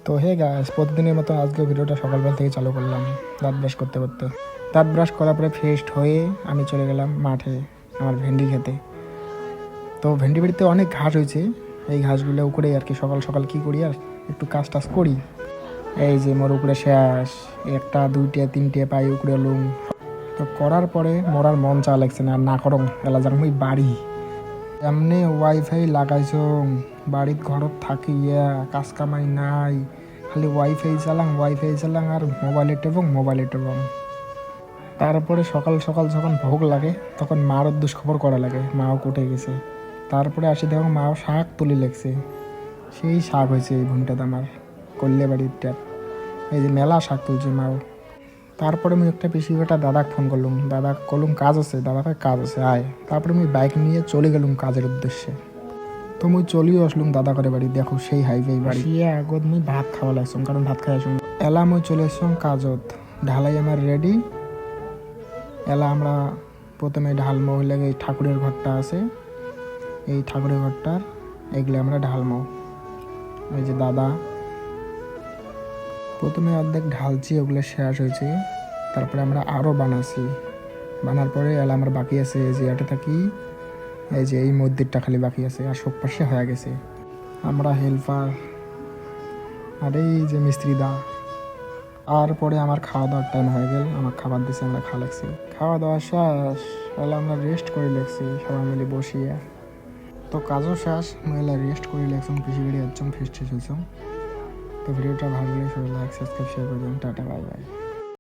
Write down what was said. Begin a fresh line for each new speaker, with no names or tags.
তো hey guys, প্রতিদিনের মতো আজকে ভিডিওটা সকালবেলা থেকে চালু করলাম দাঁত ব্রাশ করতে করতে। দাঁত ব্রাশ করার পরে ফ্রেশড হয়ে আমি চলে গেলাম মাঠে আমার ভেন্ডি খেতে। তো ভেন্ডি বাড়িতে অনেক ঘাস হয়েছে, এই ঘাসগুলো উপরে আর কি সকাল সকাল কী করি আর একটু কাজ টাজ করি। এই যে মোর উপরে শেষ একটা দুইটে তিনটে পাই উপরে লুম। তো করার পরে মোর আর মন চা লাগছে না, না করং এলা যার মুই বাড়ি এমনি ওয়াইফাই লাগাইছ বাড়ির ঘরত থাকি কাজ কামাই নাই, খালি ওয়াইফাই চালাং আর মোবাইলে টেবং। তারপরে সকাল সকাল যখন ভোগ লাগে তখন মার দুষ্খবর করা লাগে, মাও কুটে গেছে। তারপরে আসি দেখো মাও শাক তুলি লেগছে, সেই শাক হয়েছে এই ভুনটাতে আমার কল্লে বাড়িটার। এই যে মেলা শাক তুলছে মাও। তারপরে আমি একটা পিসি বেটা দাদাকে ফোন করলুম, দাদা কলুম কাজ আছে, দাদাকে কাজ আছে আয়। তারপরে আমি বাইক নিয়ে চলে গেলুম কাজের উদ্দেশ্যে। তো মুই চলিও আসলুম দাদা করে বাড়ি, দেখো সেই হাইওয়ে বাড়ি আগত মুই ভাত খাওয়া লাগছুম, কারণ ভাত খাই আসুন এলা মুই চলে আসলাম কাজত। ঢালাই আমার রেডি। এলা আমরা প্রথমে ঢালমো হইলে এই ঠাকুরের ঘরটা আছে, এই ঠাকুরের ঘরটার এগুলো আমরা ঢালমো। এই যে দাদা প্রথমে অর্ধেক ঢালছি, ওগুলো শেষ হয়েছে। তারপরে আমরা আরও বানাচ্ছি, বানার পরে এলা আমার বাকি আছে এই যে এটা থাকি, এই যে এই মন্দিরটা খালি বাকি আছে, আর সব পাশে হয়ে গেছে। আমরা হেল্পার আর এই যে মিস্ত্রি দা। তারপরে আমার খাওয়া দাওয়ার টাইম হয়ে গেল, আমার খাবার দিছে, আমরা খাওয়া লাগছি। খাওয়া দাওয়া শেষ, তাহলে আমরা রেস্ট করে লাগছি সবাই মিলে বসিয়ে। তো কাজও শেষ, মহিলা রেস্ট করে লাগছাম, পিসি বেড়ে যাচ্ছাম, ফেস্টে চলছাম। তো ভিডিওটা ভালো লাগলে সবাই লাইক সাবস্ক্রাইব শেয়ার করে দেবেন। Tata bye bye.